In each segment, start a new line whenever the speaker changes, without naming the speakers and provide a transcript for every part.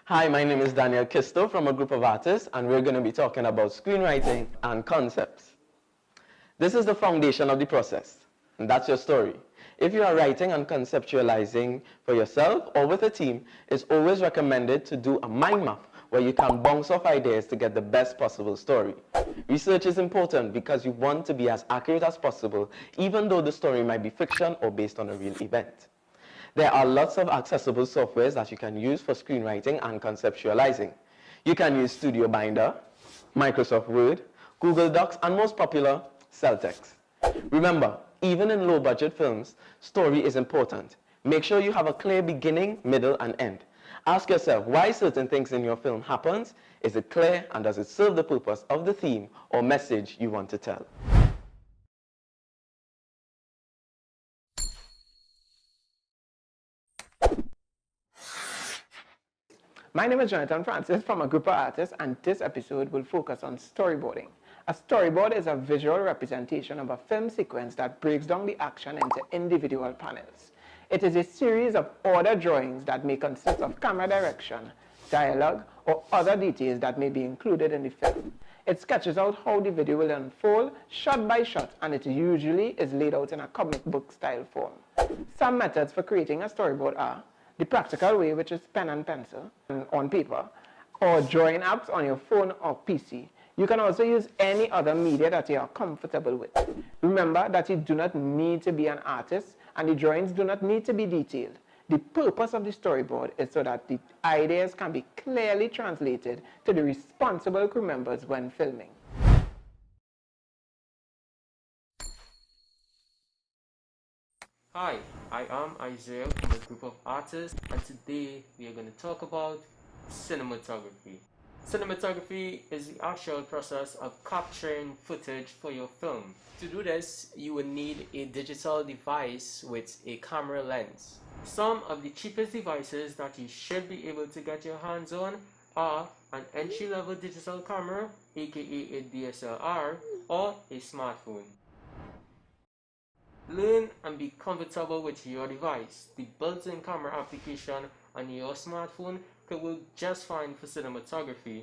Hi, my name is Daniel Kisto from a group of artists, and we're going to be talking about screenwriting and concepts. This is the foundation of the process, and that's your story. If you are writing and conceptualizing for yourself or with a team, it's always recommended to do a mind map where you can bounce off ideas to get the best possible story. Research is important because you want to be as accurate as possible, even though the story might be fiction or based on a real event. There are lots of accessible softwares that you can use for screenwriting and conceptualizing. You can use Studio Binder, Microsoft Word, Google Docs, and most popular, Celtex. Remember, even in low-budget films, story is important. Make sure you have a clear beginning, middle, and end. Ask yourself why certain things in your film happens. Is it clear, and does it serve the purpose of the theme or message you want to tell?
My name is Jonathan Francis from a group of artists, and this episode will focus on storyboarding. A storyboard is a visual representation of a film sequence that breaks down the action into individual panels. It is a series of ordered drawings that may consist of camera direction, dialogue, or other details that may be included in the film. It sketches out how the video will unfold shot by shot, and it usually is laid out in a comic book style form. Some methods for creating a storyboard are the practical way, which is pen and pencil on paper, or drawing apps on your phone or PC. You can also use any other media that you are comfortable with. Remember that you do not need to be an artist, and the drawings do not need to be detailed. The purpose of the storyboard is so that the ideas can be clearly translated to the responsible crew members when filming.
Hi, I am Isaiah from a group of artists, and today we are going to talk about cinematography. Cinematography is the actual process of capturing footage for your film. To do this, you will need a digital device with a camera lens. Some of the cheapest devices that you should be able to get your hands on are an entry-level digital camera, aka a DSLR, or a smartphone. Learn and be comfortable with your device. The built-in camera application on your smartphone could work just fine for cinematography,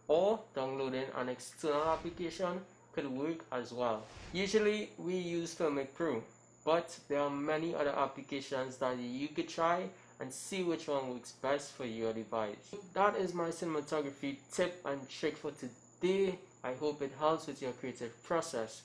or downloading an external application could work as well. Usually we use Filmmaking Pro, but there are many other applications that you could try and see which one works best for your device. That is my cinematography tip and trick for today. I hope it helps with your creative process.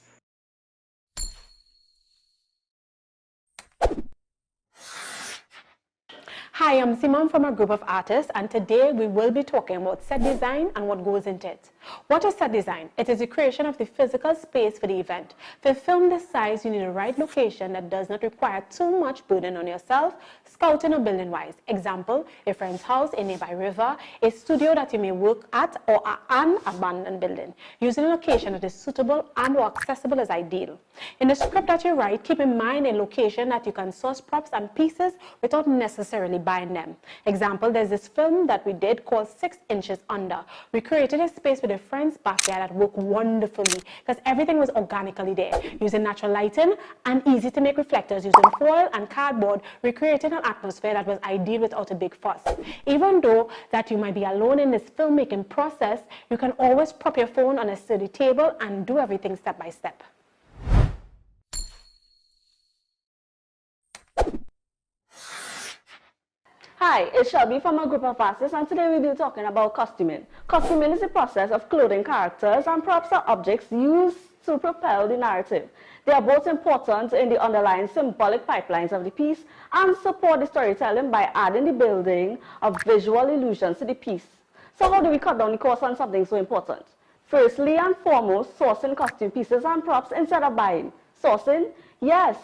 Hi, I'm Simon from a group of artists, and today we will be talking about set design and what goes into it. What is set design? It is the creation of the physical space for the event. For a film this size, you need a right location that does not require too much burden on yourself, scouting or building wise. Example, a friend's house, a nearby river, a studio that you may work at, or an abandoned building. Using a location that is suitable and or accessible is ideal. In the script that you write, keep in mind a location that you can source props and pieces without necessarily buying them. Example, there's this film that we did called 6 Inches Under. We created a space with a friend's backyard that worked wonderfully because everything was organically there. Using natural lighting and easy to make reflectors using foil and cardboard, we created an atmosphere that was ideal without a big fuss. Even though that you might be alone in this filmmaking process, you can always prop your phone on a sturdy table and do everything step by step.
Hi, it's Shelby from a group of artists, and today we'll be talking about costuming. Costuming is the process of clothing characters and props or objects used to propel the narrative. They are both important in the underlying symbolic pipelines of the piece and support the storytelling by adding the building of visual illusions to the piece. So how do we cut down the cost on something so important? Firstly and foremost, sourcing costume pieces and props instead of buying. Sourcing? Yes.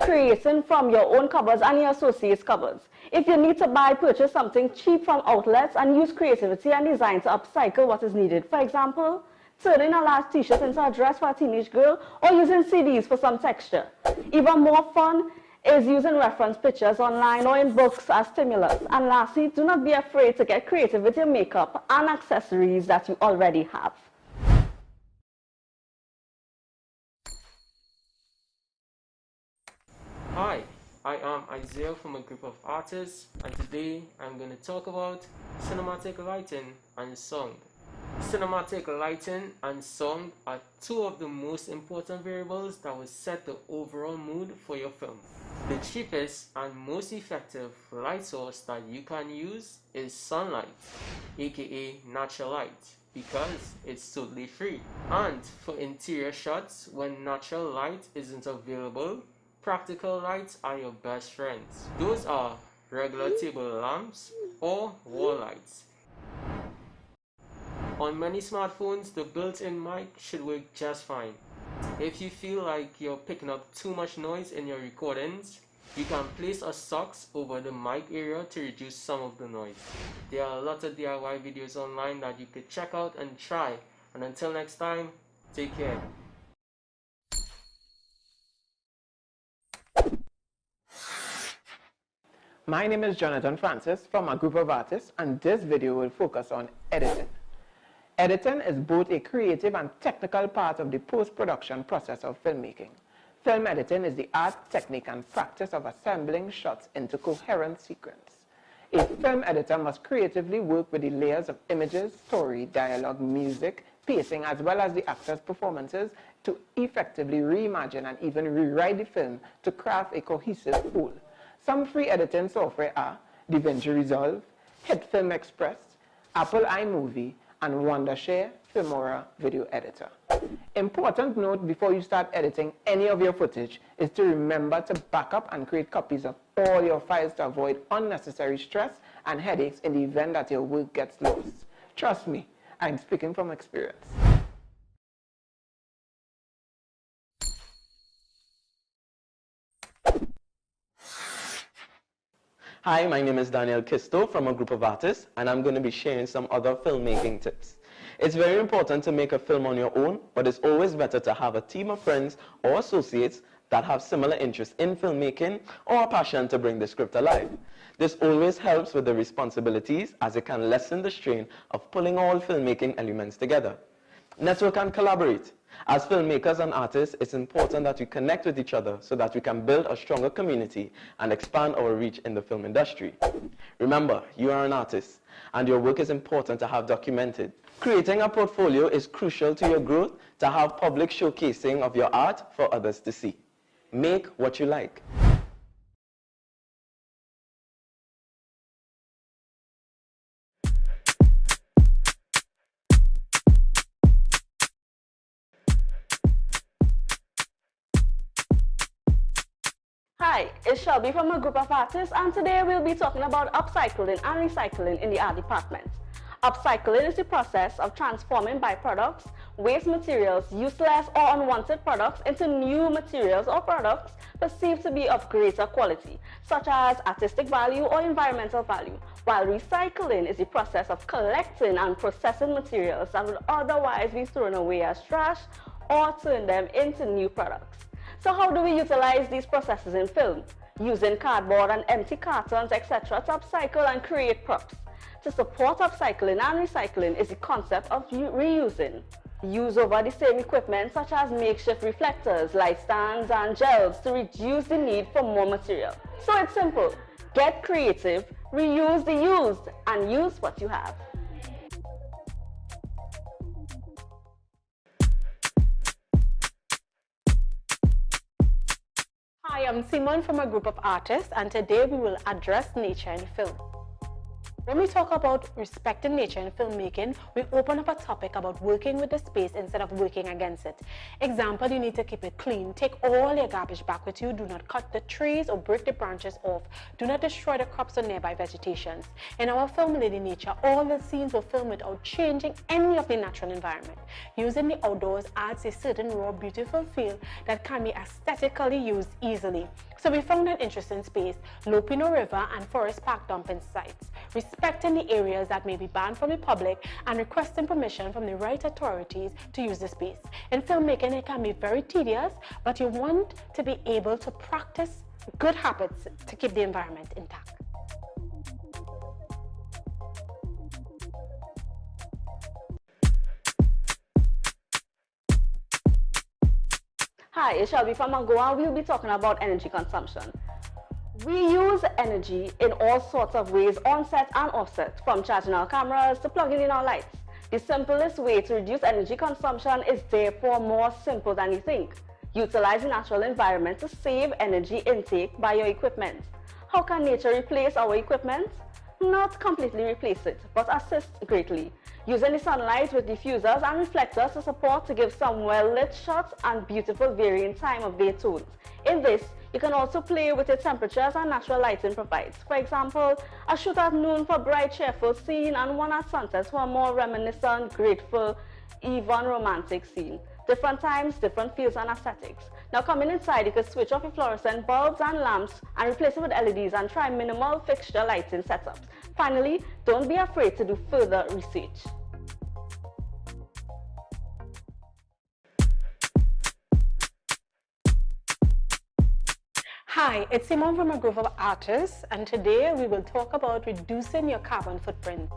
Creating from your own cupboards and your associates' cupboards. If you need to purchase something cheap from outlets and use creativity and design to upcycle what is needed. For example, turning a large t-shirt into a dress for a teenage girl or using CDs for some texture. Even more fun is using reference pictures online or in books as stimulus. And lastly, do not be afraid to get creative with your makeup and accessories that you already have.
Hi, I am Isaiah from a group of artists, and today I'm going to talk about cinematic lighting and sound. Cinematic lighting and sound are two of the most important variables that will set the overall mood for your film. The cheapest and most effective light source that you can use is sunlight, aka natural light, because it's totally free. And for interior shots, when natural light isn't available, practical lights are your best friends. Those are regular table lamps or wall lights. On many smartphones, the built-in mic should work just fine. If you feel like you're picking up too much noise in your recordings, you can place a socks over the mic area to reduce some of the noise. There are a lot of DIY videos online that you could check out and try. And until next time, take care.
My name is Jonathan Francis from a group of artists, and this video will focus on editing. Editing is both a creative and technical part of the post-production process of filmmaking. Film editing is the art, technique, and practice of assembling shots into coherent sequence. A film editor must creatively work with the layers of images, story, dialogue, music, pacing, as well as the actors' performances to effectively reimagine and even rewrite the film to craft a cohesive whole. Some free editing software are DaVinci Resolve, HitFilm Express, Apple iMovie, and Wondershare Filmora Video Editor. Important note before you start editing any of your footage is to remember to back up and create copies of all your files to avoid unnecessary stress and headaches in the event that your work gets lost. Trust me, I'm speaking from experience.
Hi, my name is Daniel Kisto from a group of artists, and I'm going to be sharing some other filmmaking tips. It's very important to make a film on your own, but it's always better to have a team of friends or associates that have similar interests in filmmaking or a passion to bring the script alive. This always helps with the responsibilities, as it can lessen the strain of pulling all filmmaking elements together. Network and collaborate. As filmmakers and artists, it's important that we connect with each other so that we can build a stronger community and expand our reach in the film industry. Remember, you are an artist, and your work is important to have documented. Creating a portfolio is crucial to your growth to have public showcasing of your art for others to see. Make what you like.
Hi, it's Shelby from a group of artists, and today we'll be talking about upcycling and recycling in the art department. Upcycling is the process of transforming byproducts, waste materials, useless or unwanted products into new materials or products perceived to be of greater quality, such as artistic value or environmental value, while recycling is the process of collecting and processing materials that would otherwise be thrown away as trash or turn them into new products. So how do we utilize these processes in film? Using cardboard and empty cartons, etc. to upcycle and create props. To support upcycling and recycling is the concept of reusing. Use over the same equipment such as makeshift reflectors, light stands, and gels to reduce the need for more material. So it's simple. Get creative, reuse the used, and use what you have.
Hi, I'm Simon from a group of artists, and today we will address nature in film. When we talk about respecting nature in filmmaking, we open up a topic about working with the space instead of working against it. Example, you need to keep it clean. Take all your garbage back with you. Do not cut the trees or break the branches off. Do not destroy the crops or nearby vegetations. In our film Lady Nature, all the scenes were filmed without changing any of the natural environment. Using the outdoors adds a certain raw, beautiful feel that can be aesthetically used easily. So we found an interesting space, Lopino River and Forest Park dumping sites, respecting the areas that may be banned from the public and requesting permission from the right authorities to use the space. In filmmaking, it can be very tedious, but you want to be able to practice good habits to keep the environment intact.
Hi, it's Shelby from Angoa. We'll be talking about energy consumption. We use energy in all sorts of ways, on-set and off-set, from charging our cameras to plugging in our lights. The simplest way to reduce energy consumption is therefore more simple than you think. Utilize the natural environment to save energy intake by your equipment. How can nature replace our equipment? Not completely replace it, but assist greatly. Using the sunlight with diffusers and reflectors to support to give some well-lit shots and beautiful varying time of day tones. In this, you can also play with the temperatures and natural lighting provides. For example, a shoot at noon for bright, cheerful scene and one at sunset for a more reminiscent, grateful, even romantic scene. Different times, different feels and aesthetics. Now coming inside, you can switch off your fluorescent bulbs and lamps and replace it with LEDs and try minimal fixture lighting setups. Finally, don't be afraid to do further research.
Hi, it's Simone from a group of artists, and today we will talk about reducing your carbon footprint.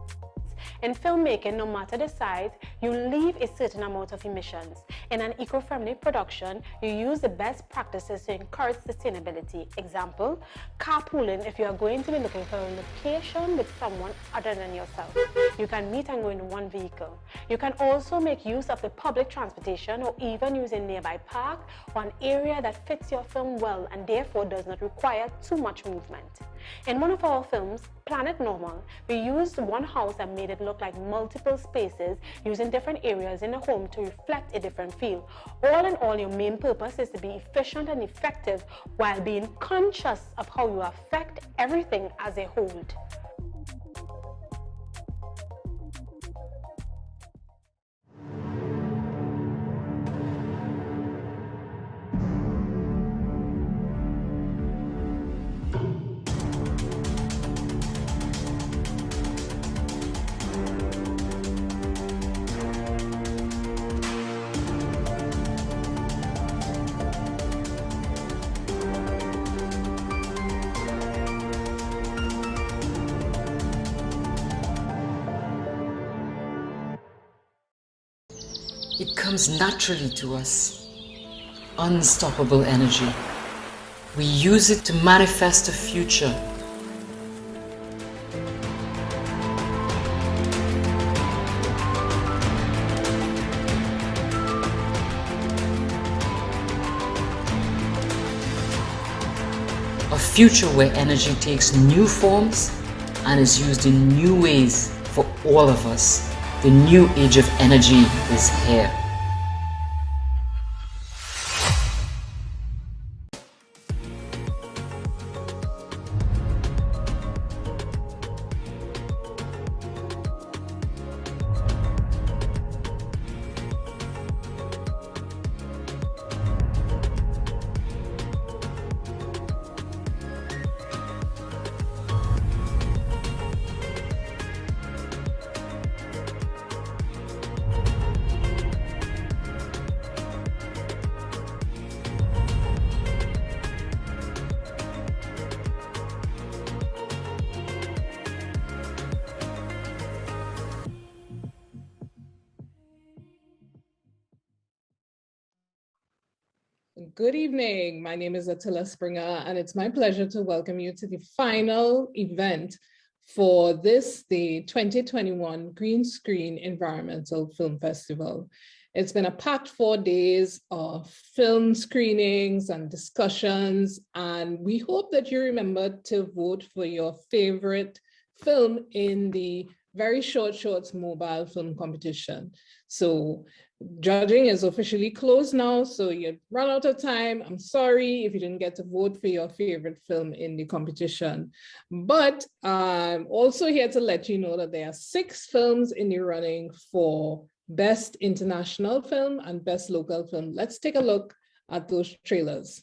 In filmmaking, no matter the size, you leave a certain amount of emissions. In an eco-friendly production, you use the best practices to encourage sustainability. Example, carpooling if you are going to be looking for a location with someone other than yourself. You can meet and go in one vehicle. You can also make use of the public transportation or even use a nearby park or an area that fits your film well and therefore does not require too much movement. In one of our films, Planet Normal, we used one house and made it look like multiple spaces using different areas in the home to reflect a different feel. All in all, your main purpose is to be efficient and effective while being conscious of how you affect everything as a whole.
It comes naturally to us. Unstoppable energy. We use it to manifest a future. A future where energy takes new forms and is used in new ways for all of us. The new age of energy is here.
Good evening. My name is Attila Springer, and it's my pleasure to welcome you to the final event for this, the 2021 Green Screen Environmental Film Festival. It's been a packed 4 days of film screenings and discussions, and we hope that you remember to vote for your favorite film in the Very Short Shorts mobile film competition. So judging is officially closed now, so you've run out of time. I'm sorry if you didn't get to vote for your favorite film in the competition. But I'm also here to let you know that there are 6 films in the running for Best International Film and Best Local Film. Let's take a look at those trailers.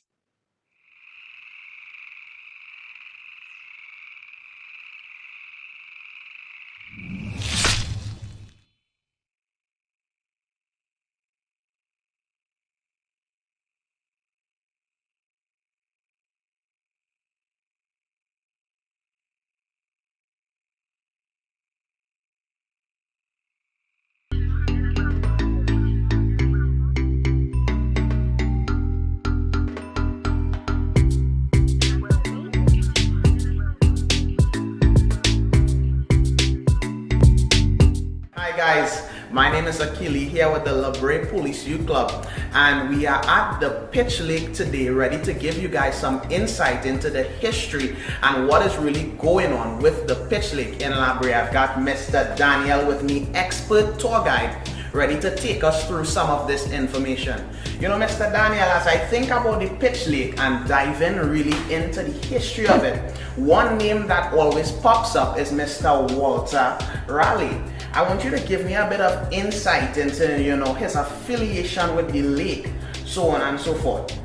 name is Akili here with the Labre Police Youth Club, and we are at the Pitch Lake today, ready to give you guys some insight into the history and what is really going on with the Pitch Lake in Labre. I've got Mr. Daniel with me, expert tour guide, ready to take us through some of this information. You know, Mr. Daniel, as I think about the Pitch Lake and dive in really into the history of it, one name that always pops up is Mr. Walter Raleigh. I want you to give me a bit of insight into, you know, his affiliation with the lake, so on and so forth.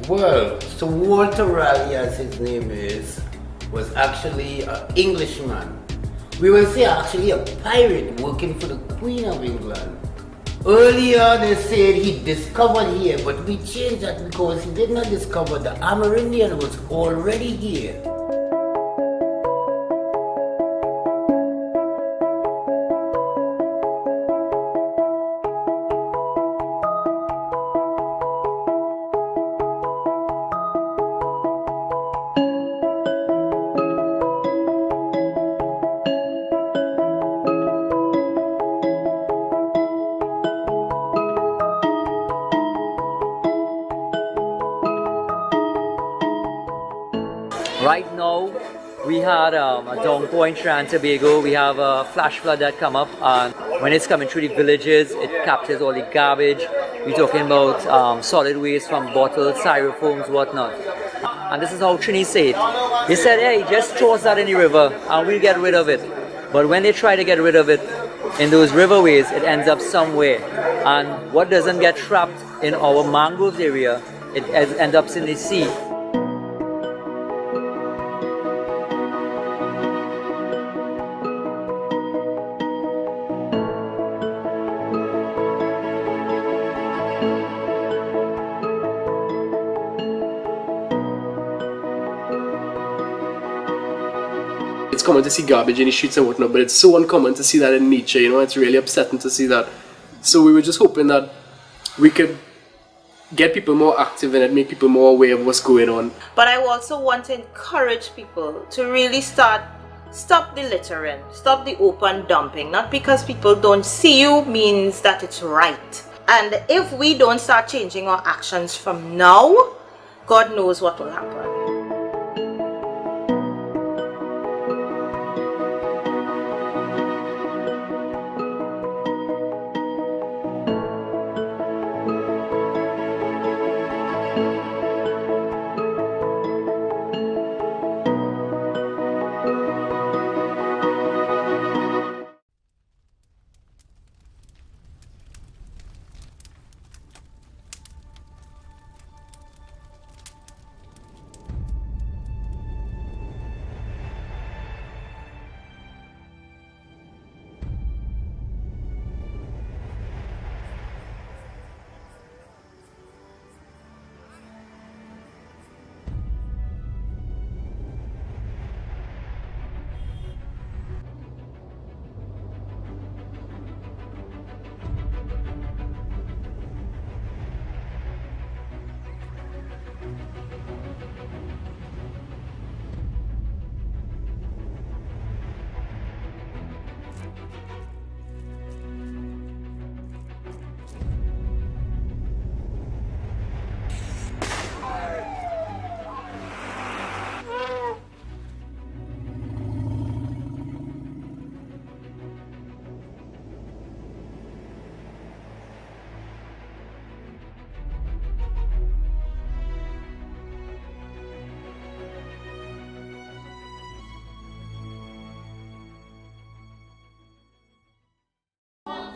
Well, so Walter Raleigh, as his name is, was actually an Englishman. We will say actually a pirate working for the Queen of England. Earlier they said he discovered here, but we changed that because he did not discover. The Amerindian was already here.
Right now, we had a downpour in Trinidad and Tobago. We have a flash flood that come up, and when it's coming through the villages, it captures all the garbage. We're talking about solid waste from bottles, styrofoams, whatnot. And this is how Trini said it. They said, hey, just toss that in the river and we'll get rid of it. But when they try to get rid of it in those riverways, it ends up somewhere. And what doesn't get trapped in our mangroves area, it ends up in the sea.
It's common to see garbage in the streets and whatnot, but it's so uncommon to see that in nature, you know. It's really upsetting to see that. So we were just hoping that we could get people more active in it, make people more aware of what's going on.
But I also want to encourage people to really stop the littering, stop the open dumping. Not because people don't see you means that it's right. And if we don't start changing our actions from now, God knows what will happen.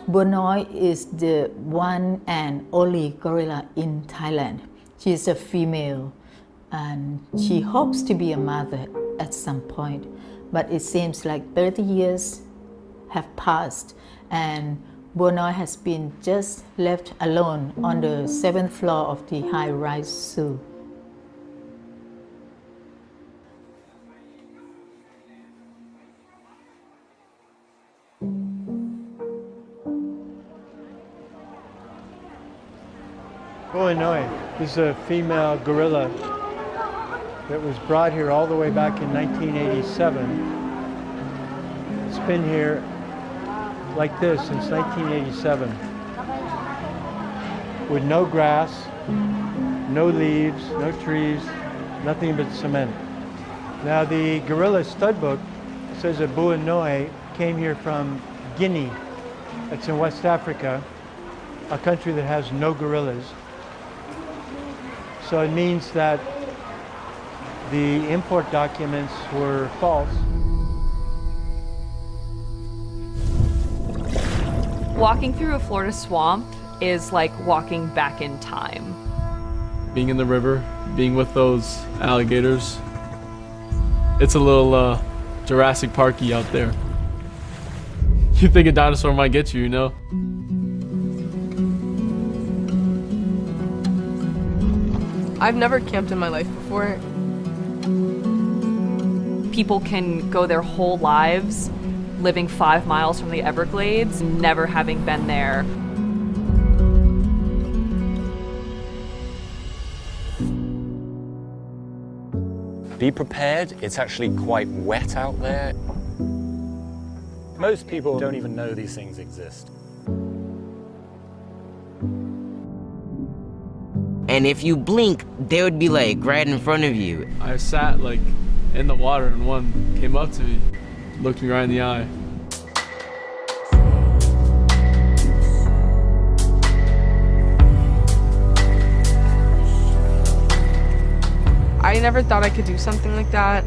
Bonoi is the one and only gorilla in Thailand. She is a female and she hopes to be a mother at some point. But it seems like 30 years have passed and Bonoi has been just left alone on the 7th floor of the high-rise zoo.
Bonoi is a female gorilla that was brought here all the way back in 1987. It's been here like this since 1987, with no grass, no leaves, no trees, nothing but cement. Now the gorilla stud book says that Buanoe came here from Guinea. It's in West Africa, a country that has no gorillas. So it means that the import documents were false.
Walking through a Florida swamp is like walking back in time.
Being in the river, being with those alligators, it's a little Jurassic Parky out there. You think a dinosaur might get you, you know?
I've never camped in my life before.
People can go their whole lives living 5 miles from the Everglades, never having been there.
Be prepared, it's actually quite wet out there. Most people don't even know these things exist.
And if you blink, they would be like right in front of you.
I sat like in the water and one came up to me, looked me right in the eye.
I never thought I could do something like that.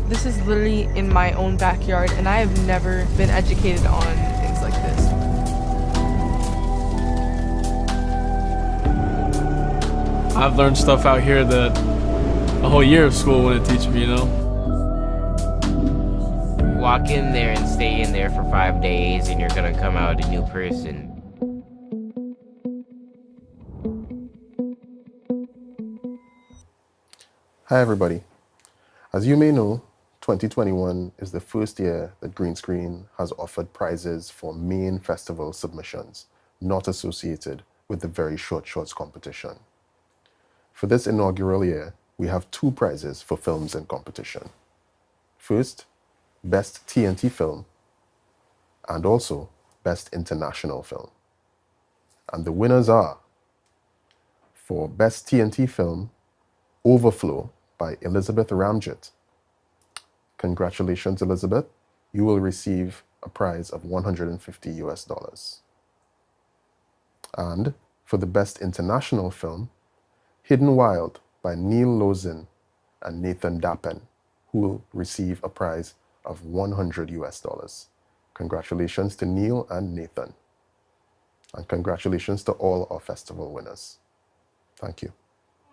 This is literally in my own backyard, and I have never been educated on things like this.
I've learned stuff out here that a whole year of school wouldn't teach me, you know?
Walk in there and stay in there for 5 days and you're gonna come out a new person.
Hi everybody. As you may know, 2021 is the first year that Green Screen has offered prizes for main festival submissions, not associated with the Very Short Shorts competition. For this inaugural year, we have 2 prizes for films in competition. First, Best TNT Film, and also Best International Film. And the winners are, for Best TNT Film, Overflow by Elizabeth Ramjet. Congratulations, Elizabeth. You will receive a prize of $150 US. And for the Best International Film, Hidden Wild by Neil Lozin and Nathan Dappen, who will receive a prize of $100 US. Congratulations to Neil and Nathan. And congratulations to all our festival winners. Thank you.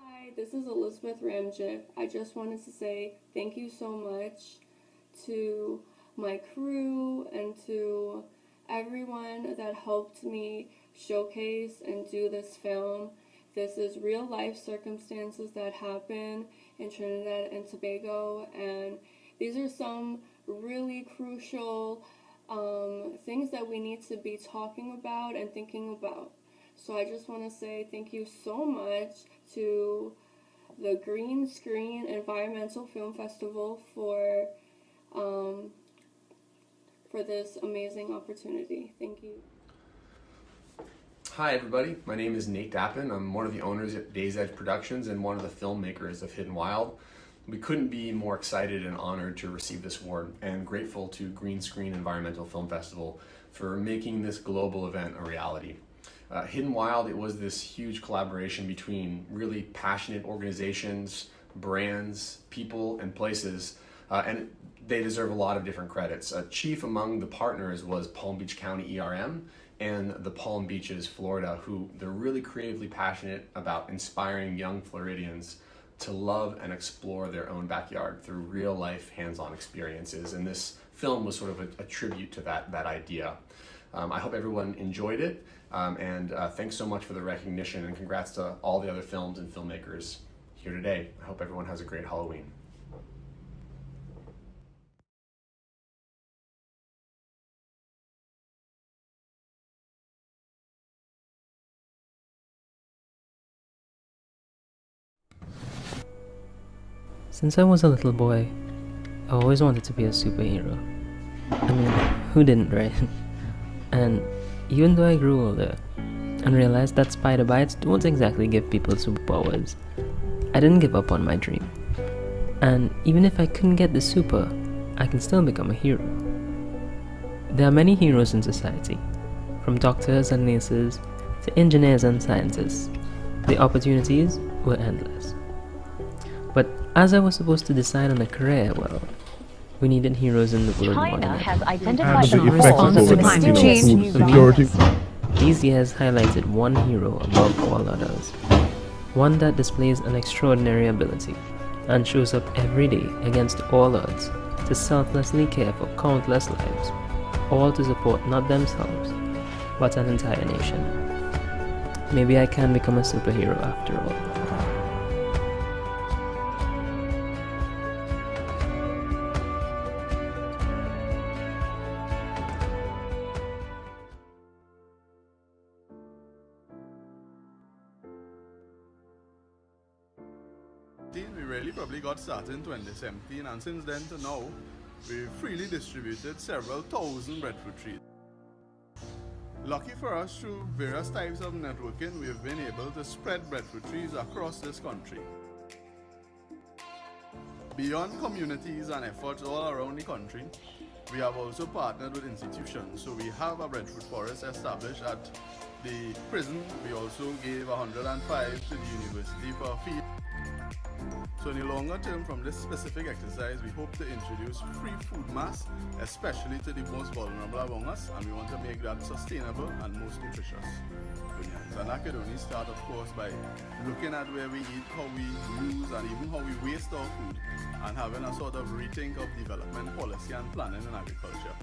Hi, this is Elizabeth Ramjet. I just wanted to say thank you so much to my crew and to everyone that helped me showcase and do this film. This is real life circumstances that happen in Trinidad and Tobago, and these are some really crucial things that we need to be talking about and thinking about. So I just want to say thank you so much to the Green Screen Environmental Film Festival for this amazing opportunity. Thank you.
Hi everybody, my name is Nate Dappen. I'm one of the owners at Days Edge Productions and one of the filmmakers of Hidden Wild. We couldn't be more excited and honored to receive this award and grateful to Green Screen Environmental Film Festival for making this global event a reality. Hidden Wild, it was this huge collaboration between really passionate organizations, brands, people, and places, and they deserve a lot of different credits. Chief among the partners was Palm Beach County ERM and the Palm Beaches, Florida, who they're really creatively passionate about inspiring young Floridians to love and explore their own backyard through real life hands-on experiences. And this film was sort of a tribute to that idea. I hope everyone enjoyed it. And thanks so much for the recognition, and congrats to all the other films and filmmakers here today. I hope everyone has a great Halloween.
Since I was a little boy, I always wanted to be a superhero. I mean, who didn't, right? And even though I grew older and realized that spider bites don't exactly give people superpowers, I didn't give up on my dream. And even if I couldn't get the super, I can still become a hero. There are many heroes in society, from doctors and nurses to engineers and scientists. The opportunities were endless. But as I was supposed to decide on a career, well, we needed heroes in the world more than
China
ever.
has identified the response to climate change.
Security. These years highlighted one hero above all others. One that displays an extraordinary ability and shows up every day against all odds to selflessly care for countless lives, all to support not themselves, but an entire nation. Maybe I can become a superhero after all.
We really probably got started in 2017, and since then to now, we've freely distributed several thousand breadfruit trees. Lucky for us, through various types of networking, we've been able to spread breadfruit trees across this country. Beyond communities and efforts all around the country, we have also partnered with institutions. So we have a breadfruit forest established at the prison. We also gave 105 to the university for a fee. So in the longer term, from this specific exercise, we hope to introduce free food mass, especially to the most vulnerable among us, and we want to make that sustainable and most nutritious. And that could only start, of course, by looking at where we eat, how we use, and even how we waste our food, and having a sort of rethink of development policy and planning in agriculture.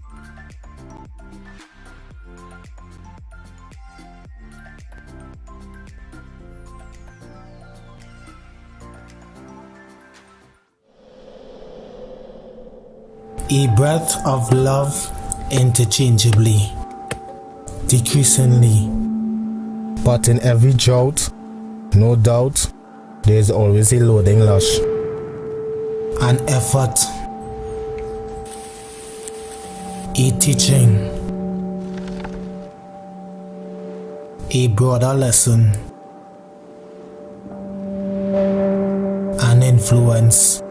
A breath of love interchangeably, decreasingly. But in every drought, no doubt, there is always a loading lush. An effort, a teaching, a broader lesson, an influence.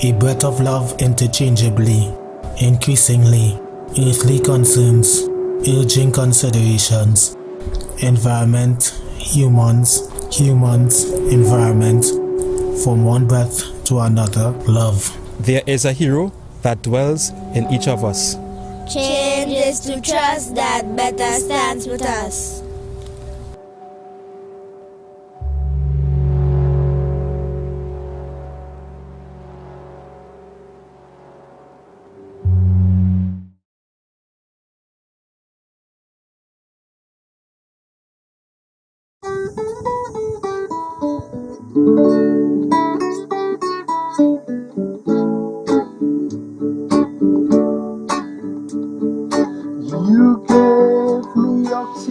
A breath of love interchangeably, increasingly, earthly concerns, urging considerations, environment, humans, environment, from one breath to another, love.
There is a hero that dwells in each of us.
Change is to trust that better stands with us.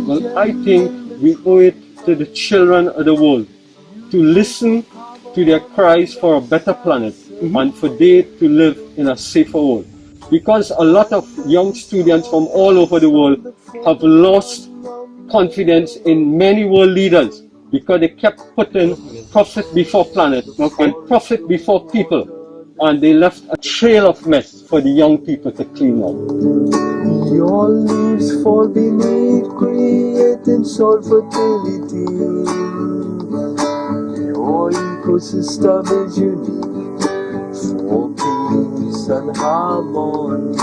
Well, I think we owe it to the children of the world to listen to their cries for a better planet and for they to live in a safer world. Because a lot of young students from all over the world have lost confidence in many world leaders because they kept putting profit before planet and profit before people, and they left a trail of mess for the young people to clean up.
Your leaves fall beneath, creating soil fertility. Your ecosystem is unique for peace and harmony.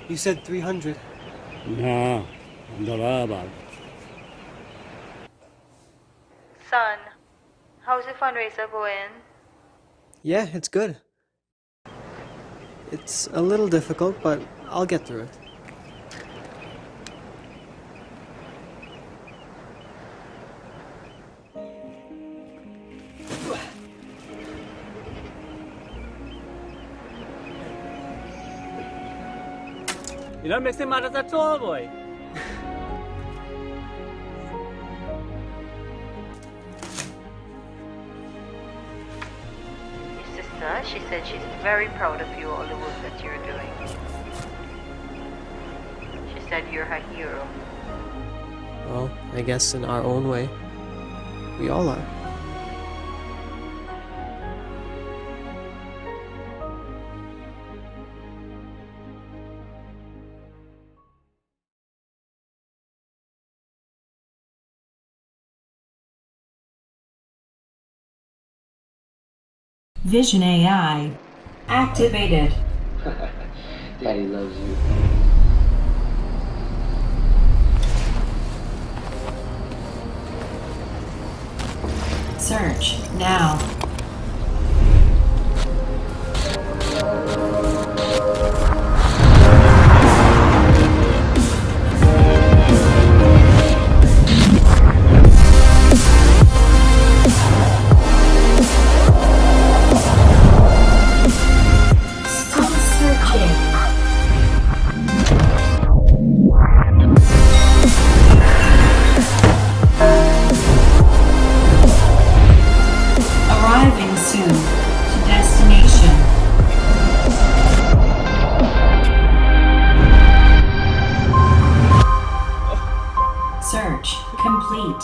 You said 300.
No, $1.
Son, how's the fundraiser going?
Yeah, it's good. It's a little difficult, but I'll get through it.
You're not mixing matters at all, boy.
Your sister, she said she's very proud of you, all the work that you're doing. She said you're her hero.
Well, I guess in our own way, we all are.
Vision AI activated.
Daddy loves you.
Search now. Still searching. Arriving soon to destination. Search complete.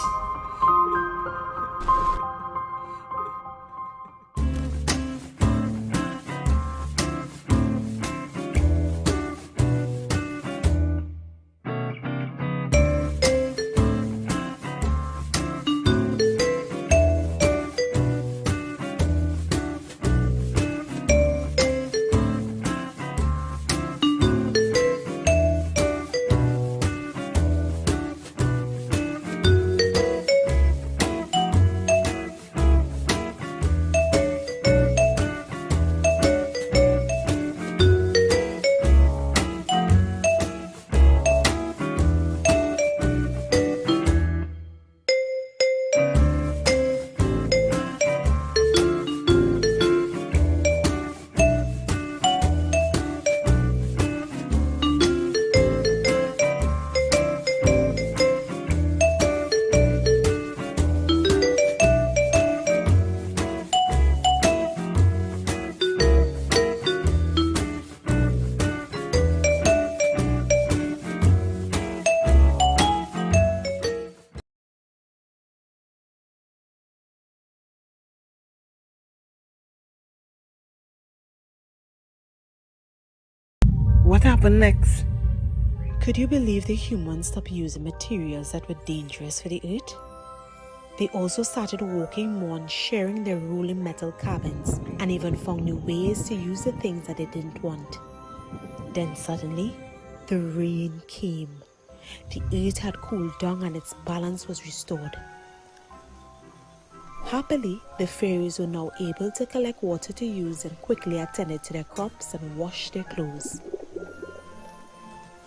What happened next? Could you believe the humans stopped using materials that were dangerous for the earth? They also started walking more and sharing their rolling metal cabins, and even found new ways to use the things that they didn't want. Then suddenly, the rain came. The earth had cooled down and its balance was restored. Happily, the fairies were now able to collect water to use and quickly attended to their crops and washed their clothes.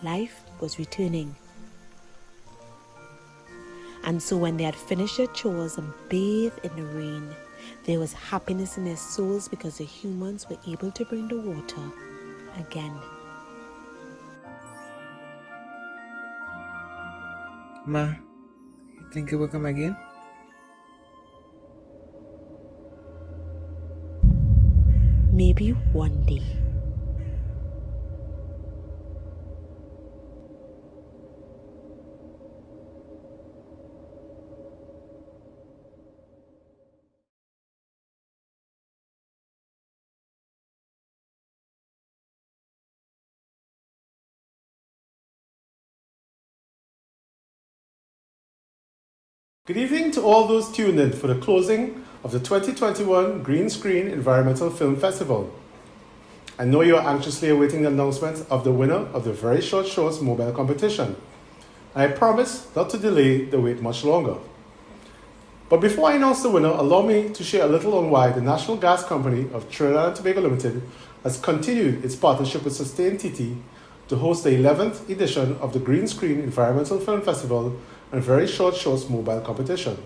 Life was returning. And so when they had finished their chores and bathed in the rain, there was happiness in their souls because the humans were able to bring the water again.
Ma, you think it will come again?
Maybe one day.
Good evening to all those tuned in for the closing of the 2021 Green Screen Environmental Film Festival. I know you are anxiously awaiting the announcement of the winner of the Very Short Shorts mobile competition. I promise not to delay the wait much longer. But before I announce the winner, allow me to share a little on why the National Gas Company of Trinidad and Tobago Limited has continued its partnership with Sustain TT to host the 11th edition of the Green Screen Environmental Film Festival and Very Short Shorts mobile competition.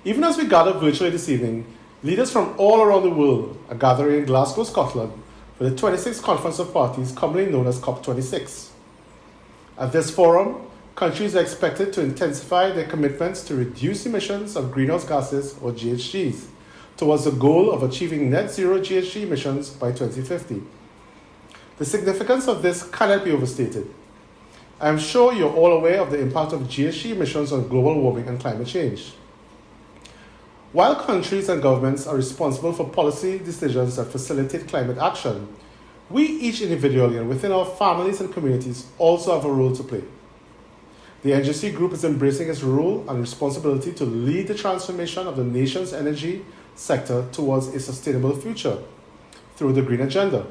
Even as we gather virtually this evening, leaders from all around the world are gathering in Glasgow, Scotland for the 26th Conference of Parties, commonly known as COP26. At this forum, countries are expected to intensify their commitments to reduce emissions of greenhouse gases, or GHGs, towards the goal of achieving net zero GHG emissions by 2050. The significance of this cannot be overstated. I am sure you're all aware of the impact of GHG emissions on global warming and climate change. While countries and governments are responsible for policy decisions that facilitate climate action, we each individually and within our families and communities also have a role to play. The NGC Group is embracing its role and responsibility to lead the transformation of the nation's energy sector towards a sustainable future through the Green Agenda.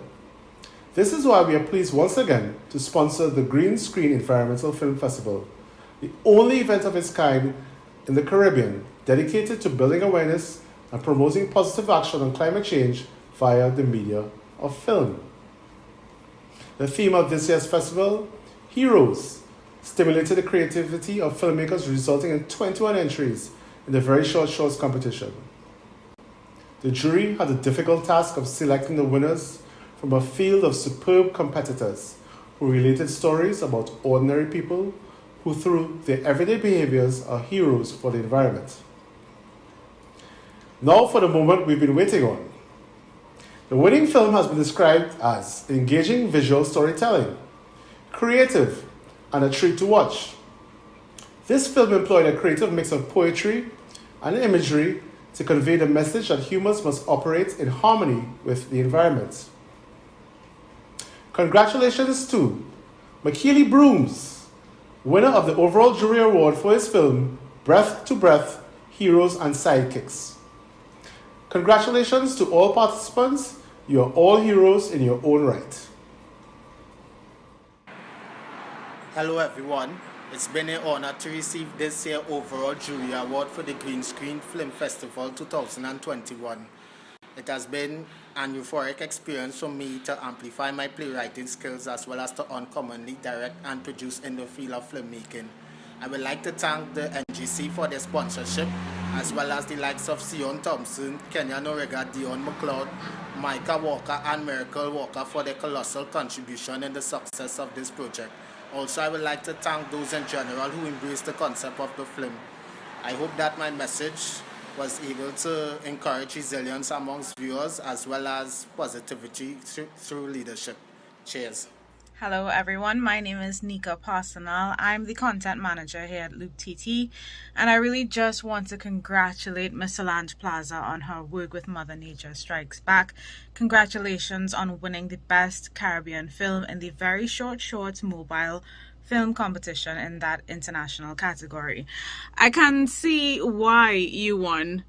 This is why we are pleased once again to sponsor the Green Screen Environmental Film Festival, the only event of its kind in the Caribbean dedicated to building awareness and promoting positive action on climate change via the media of film. The theme of this year's festival, Heroes, stimulated the creativity of filmmakers, resulting in 21 entries in the Very Short Shorts competition. The jury had the difficult task of selecting the winners from a field of superb competitors who related stories about ordinary people who, through their everyday behaviors, are heroes for the environment. Now for the moment we've been waiting on. The winning film has been described as engaging visual storytelling, creative, and a treat to watch. This film employed a creative mix of poetry and imagery to convey the message that humans must operate in harmony with the environment. Congratulations to McKeely Brooms, winner of the overall jury award for his film, Breath to Breath, Heroes and Sidekicks. Congratulations to all participants. You are all heroes in your own right.
Hello everyone. It's been an honor to receive this year's overall jury award for the Green Screen Film Festival 2021. It has been an euphoric experience for me to amplify my playwriting skills as well as to uncommonly direct and produce in the field of filmmaking. I would like to thank the NGC for their sponsorship, as well as the likes of Sion Thompson, Kenya Norega, Dion McLeod, Micah Walker, and Miracle Walker for their colossal contribution in the success of this project. Also, I would like to thank those in general who embraced the concept of the film. I hope that my message was able to encourage resilience amongst viewers as well as positivity through leadership. Cheers.
Hello everyone, my name is Nika Parsonal. I'm the content manager here at Loop TT, and I really just want to congratulate Miss Solange Plaza on her work with Mother Nature Strikes Back. Congratulations on winning the Best Caribbean Film in the Very Short Shorts mobile film competition in that international category. I can see why you won.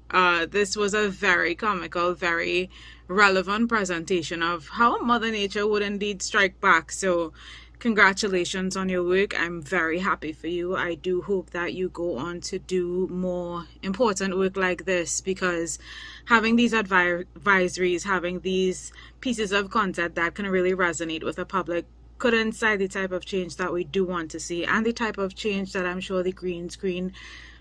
This was a very comical, very relevant presentation of how Mother Nature would indeed strike back. So congratulations on your work. I'm very happy for you. I do hope that you go on to do more important work like this, because having these advisories, having these pieces of content that can really resonate with the public could incite the type of change that we do want to see, and the type of change that I'm sure the Green Screen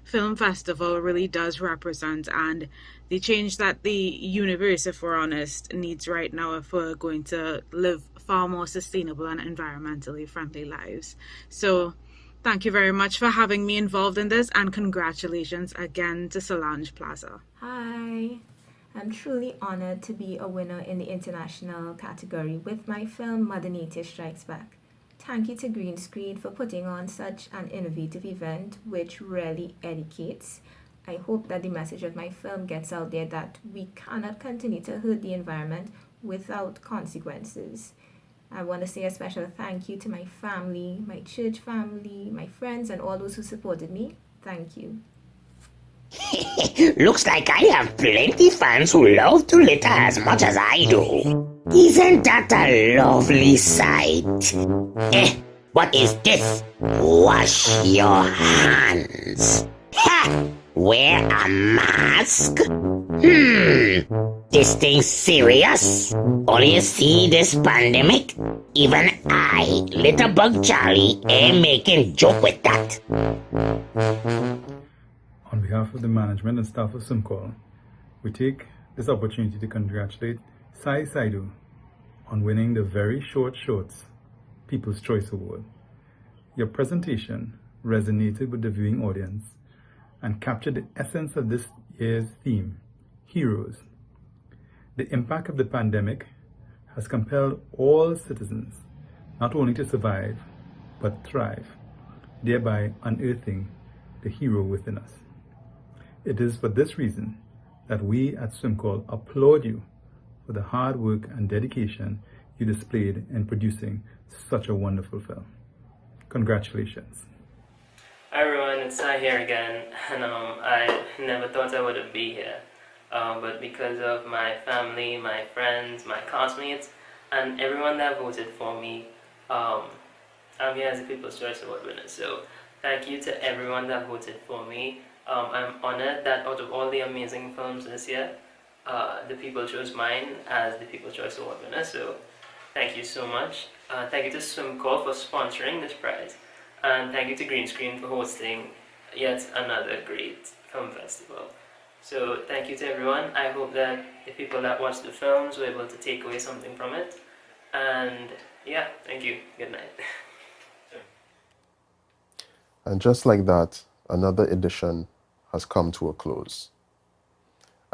Film Festival really does represent, and the change that the universe, if we're honest, needs right now if we're going to live far more sustainable and environmentally friendly lives. So thank you very much for having me involved in this, and congratulations again to Solange Plaza.
Hi. I'm truly honored to be a winner in the international category with my film Mother Nature Strikes Back. Thank you to Green Screen for putting on such an innovative event which really educates. I hope that the message of my film gets out there that we cannot continue to hurt the environment without consequences. I want to say a special thank you to my family, my church family, my friends, and all those who supported me. Thank you.
Looks like I have plenty fans who love to litter as much as I do.
Isn't that a lovely sight? What is this? Wash your hands. Ha! Wear a mask? This thing's serious. Only you see this pandemic? Even I, little bug Charlie, ain't making joke with that.
On behalf of the management and staff of SWMCOL, we take this opportunity to congratulate Sai Saidu on winning the Very Short Shorts People's Choice Award. Your presentation resonated with the viewing audience and captured the essence of this year's theme, Heroes. The impact of the pandemic has compelled all citizens not only to survive, but thrive, thereby unearthing the hero within us. It is for this reason that we at SWMCOL applaud you for the hard work and dedication you displayed in producing such a wonderful film. Congratulations.
Hi everyone, it's Sai here again, and I never thought I would be here, but because of my family, my friends, my classmates, and everyone that voted for me, I'm here as a People's Choice Award winner. So thank you to everyone that voted for me. I'm honored that out of all the amazing films this year, the people chose mine as the People's Choice Award winner. So thank you so much. Thank you to SWMCOL for sponsoring this prize. And thank you to Green Screen for hosting yet another great film festival. So thank you to everyone. I hope that the people that watched the films were able to take away something from it. And yeah, thank you. Good night.
And just like that, another edition has come to a close.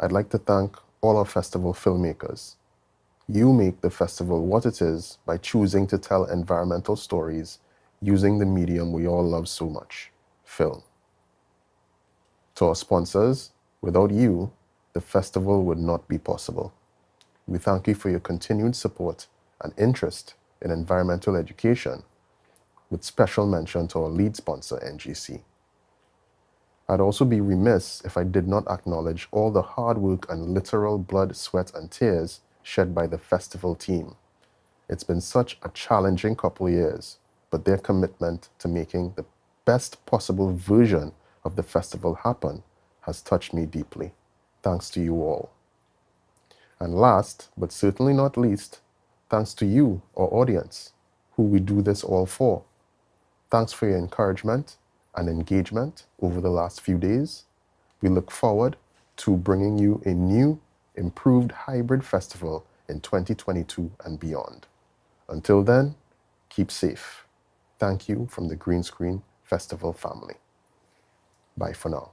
I'd like to thank all our festival filmmakers. You make the festival what it is by choosing to tell environmental stories using the medium we all love so much, film. To our sponsors, without you, the festival would not be possible. We thank you for your continued support and interest in environmental education, with special mention to our lead sponsor, NGC. I'd also be remiss if I did not acknowledge all the hard work and literal blood, sweat, and tears shed by the festival team. It's been such a challenging couple years, but their commitment to making the best possible version of the festival happen has touched me deeply. Thanks to you all. And last, but certainly not least, thanks to you, our audience, who we do this all for. Thanks for your encouragement and engagement over the last few days. We look forward to bringing you a new, improved hybrid festival in 2022 and beyond. Until then, keep safe. Thank you from the Green Screen Festival family. Bye for now.